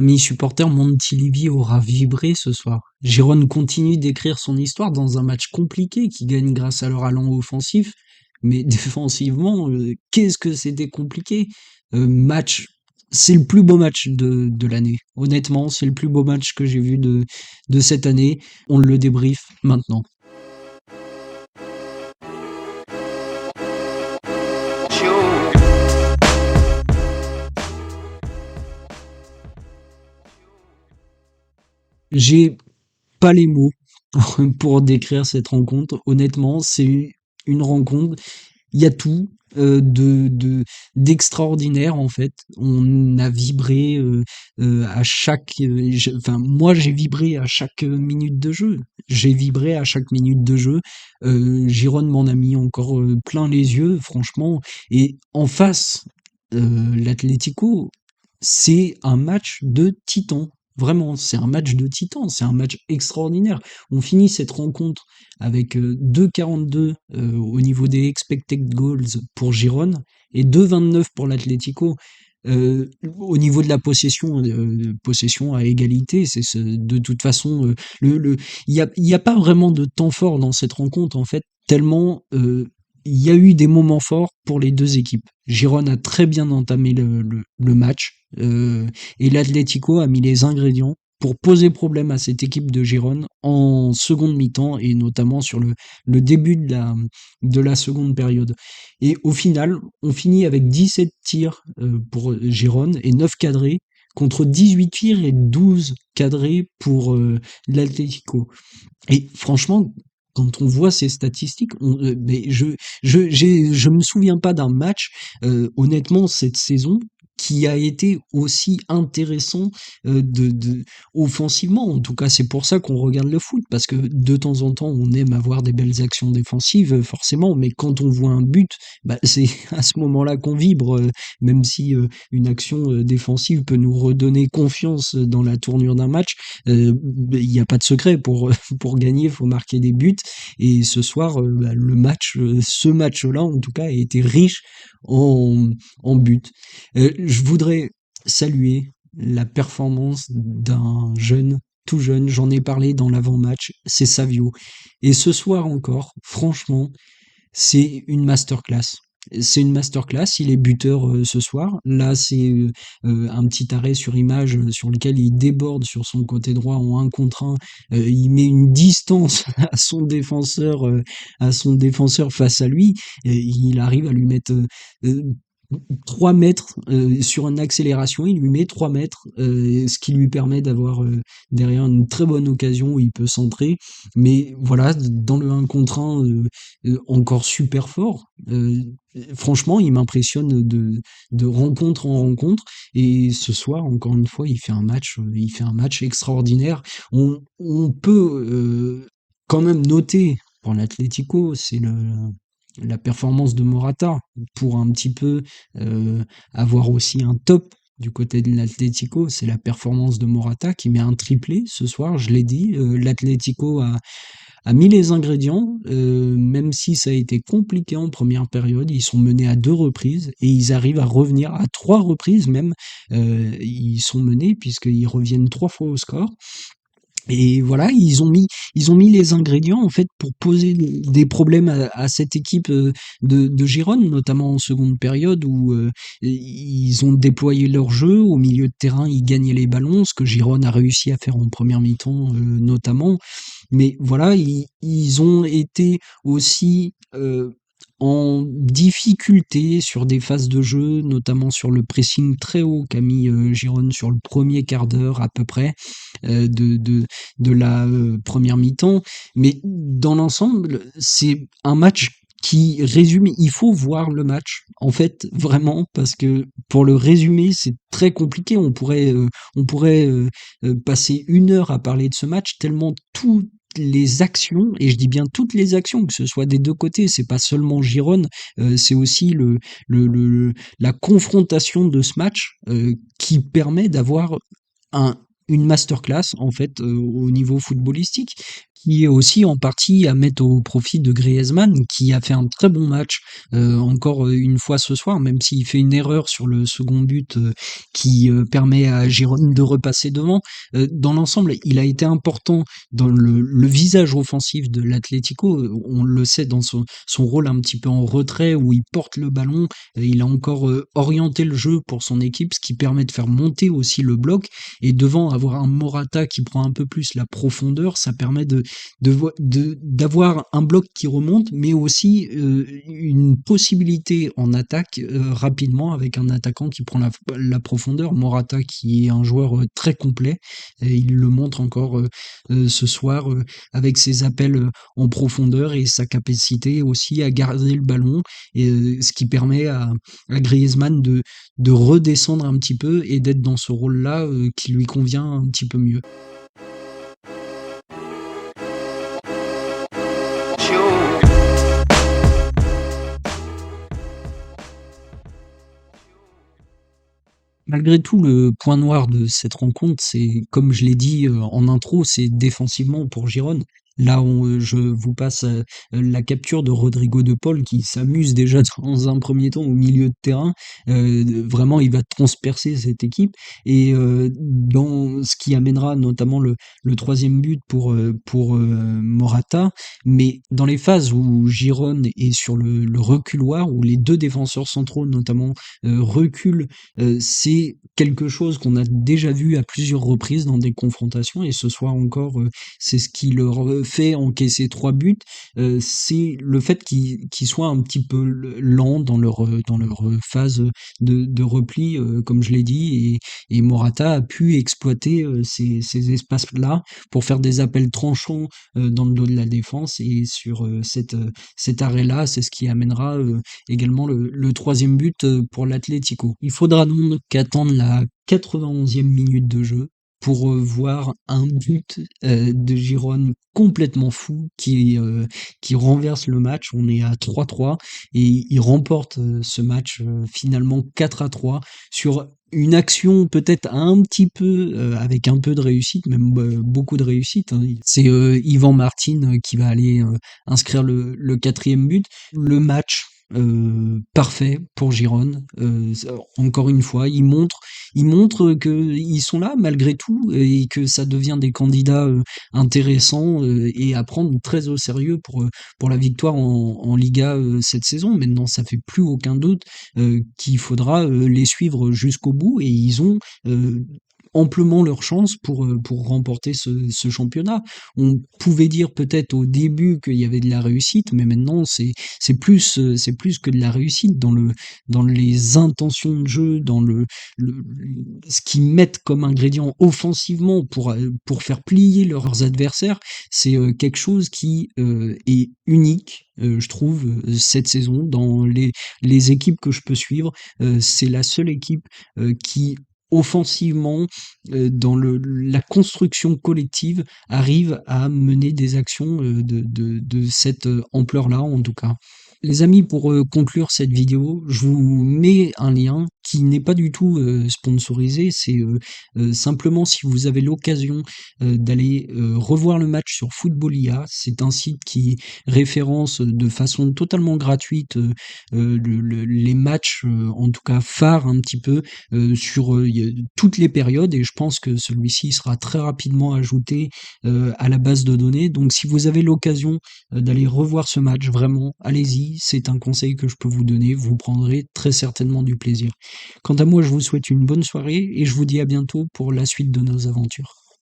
Mes supporters Montilivi aura vibré ce soir. Giron continue d'écrire son histoire dans un match compliqué qui gagne grâce à leur allant offensif, mais défensivement, qu'est-ce que c'était compliqué. Match, c'est le plus beau match de l'année. Honnêtement, c'est le plus beau match que j'ai vu de cette année. On le débrief maintenant. J'ai pas les mots pour décrire cette rencontre. Honnêtement, c'est une rencontre. Il y a tout d'extraordinaire en fait. On a vibré à chaque. Enfin, moi, j'ai vibré à chaque minute de jeu. J'ai vibré à chaque minute de jeu. Giron m'en a mis encore plein les yeux, franchement. Et en face, l'Atlético, c'est un match de titan. Vraiment, c'est un match de titan, c'est un match extraordinaire. On finit cette rencontre avec 2,42 au niveau des expected goals pour Girone et 2,29 pour l'Atlético. Au niveau de la possession à égalité, de toute façon, il y a pas vraiment de temps fort dans cette rencontre en fait, tellement il y a eu des moments forts pour les deux équipes. Girone a très bien entamé le match et l'Atlético a mis les ingrédients pour poser problème à cette équipe de Girone en seconde mi-temps et notamment sur le début de la seconde période. Et au final, on finit avec 17 tirs pour Girone et 9 cadrés contre 18 tirs et 12 cadrés pour l'Atlético. Et franchement, quand on voit ces statistiques, mais je me souviens pas d'un match, honnêtement, cette saison, qui a été aussi intéressant offensivement. En tout cas, c'est pour ça qu'on regarde le foot, parce que de temps en temps, on aime avoir des belles actions défensives, forcément, mais quand on voit un but, bah, c'est à ce moment-là qu'on vibre, même si une action défensive peut nous redonner confiance dans la tournure d'un match. Il n'y a pas de secret pour gagner, il faut marquer des buts. Et ce soir, bah, ce match-là, en tout cas, a été riche en buts. Je voudrais saluer la performance d'un jeune, tout jeune, j'en ai parlé dans l'avant-match, c'est Savio. Et ce soir encore, franchement, c'est une masterclass. C'est une masterclass, il est buteur ce soir. Là, c'est un petit arrêt sur image sur lequel il déborde sur son côté droit en 1 contre 1. Il met une distance à son défenseur face à lui. Et il arrive à lui mettre 3 mètres sur une accélération. Il lui met 3 mètres, ce qui lui permet d'avoir derrière une très bonne occasion où il peut centrer. Mais voilà, dans le 1 contre 1, encore super fort. Franchement, il m'impressionne de rencontre en rencontre. Et ce soir, encore une fois, il fait un match extraordinaire. On peut quand même noter pour l'Atlético, c'est la performance de Morata pour un petit peu avoir aussi un top du côté de l'Atlético, c'est la performance de Morata qui met un triplé ce soir, je l'ai dit. L'Atlético a mis les ingrédients, même si ça a été compliqué en première période. Ils sont menés à 2 reprises et ils arrivent à revenir à 3 reprises même. Ils sont menés puisqu'ils reviennent 3 fois au score. Et voilà, ils ont mis les ingrédients en fait pour poser des problèmes à cette équipe de Girone, notamment en seconde période où ils ont déployé leur jeu au milieu de terrain, ils gagnaient les ballons, ce que Girone a réussi à faire en première mi-temps notamment. Mais voilà, ils ont été aussi en difficulté sur des phases de jeu, notamment sur le pressing très haut qu'a mis Girone sur le premier quart d'heure à peu près euh, de, de, de la première mi-temps. Mais dans l'ensemble, c'est un match qui résume, il faut voir le match, en fait, vraiment, parce que pour le résumer, c'est très compliqué. On pourrait passer 1 heure à parler de ce match, tellement toutes les actions, et je dis bien toutes les actions, que ce soit des deux côtés, c'est pas seulement Giron, c'est aussi la confrontation de ce match qui permet d'avoir un, une masterclass en fait au niveau footballistique. qui est aussi en partie à mettre au profit de Griezmann, qui a fait un très bon match encore une fois ce soir, même s'il fait une erreur sur le second but qui permet à Giroud de repasser devant. Dans l'ensemble, il a été important dans le visage offensif de l'Atlético. On le sait dans son rôle un petit peu en retrait où il porte le ballon. Il a encore orienté le jeu pour son équipe, ce qui permet de faire monter aussi le bloc. Et devant, avoir un Morata qui prend un peu plus la profondeur, ça permet d'avoir un bloc qui remonte, mais aussi une possibilité en attaque rapidement avec un attaquant qui prend la profondeur. Morata qui est un joueur très complet, et il le montre encore ce soir avec ses appels en profondeur et sa capacité aussi à garder le ballon, et ce qui permet à Griezmann de redescendre un petit peu et d'être dans ce rôle-là qui lui convient un petit peu mieux. Malgré tout, le point noir de cette rencontre, c'est, comme je l'ai dit en intro, c'est défensivement pour Girone. Là, je vous passe la capture de Rodrigo de Paul qui s'amuse déjà dans un premier temps au milieu de terrain. Vraiment, il va transpercer cette équipe. Et dans ce qui amènera notamment le troisième but pour Morata. Mais dans les phases où Girone est sur le reculoir, où les deux défenseurs centraux notamment reculent, c'est quelque chose qu'on a déjà vu à plusieurs reprises dans des confrontations et ce soir encore, c'est ce qui leur fait encaisser 3 buts. C'est le fait qu'ils soient un petit peu lents dans leur phase de repli, comme je l'ai dit, et Morata a pu exploiter ces espaces-là pour faire des appels tranchants dans le dos de la défense et sur cet arrêt-là, c'est ce qui amènera également le troisième but pour l'Atlético. Il faudra donc attendre la 91e minute de jeu pour voir un but de Girone complètement fou qui renverse le match. On est à 3-3 et il remporte ce match finalement 4-3 sur une action peut-être un petit peu avec un peu de réussite, même beaucoup de réussite, hein. C'est Yvan Martin qui va aller inscrire le quatrième but. Le match parfait pour Girone. Encore une fois, ils montrent qu'ils sont là malgré tout et que ça devient des candidats intéressants et à prendre très au sérieux pour la victoire en Liga cette saison. Maintenant, ça fait plus aucun doute qu'il faudra les suivre jusqu'au bout et ils ont amplement leur chance pour remporter ce championnat. On pouvait dire peut-être au début qu'il y avait de la réussite, mais maintenant c'est plus que de la réussite dans les intentions de jeu, dans ce qu'ils mettent comme ingrédient offensivement pour faire plier leurs adversaires. C'est quelque chose qui est unique. Je trouve cette saison dans les équipes que je peux suivre, c'est la seule équipe qui offensivement, dans la construction collective, arrive à mener des actions de cette ampleur-là, en tout cas. Les amis, pour conclure cette vidéo, je vous mets un lien qui n'est pas du tout sponsorisé, c'est simplement si vous avez l'occasion d'aller revoir le match sur Footballia, c'est un site qui référence de façon totalement gratuite les matchs, en tout cas phares un petit peu, sur toutes les périodes et je pense que celui-ci sera très rapidement ajouté à la base de données. Donc si vous avez l'occasion d'aller revoir ce match, vraiment, allez-y, c'est un conseil que je peux vous donner, vous prendrez très certainement du plaisir. Quant à moi, je vous souhaite une bonne soirée et je vous dis à bientôt pour la suite de nos aventures.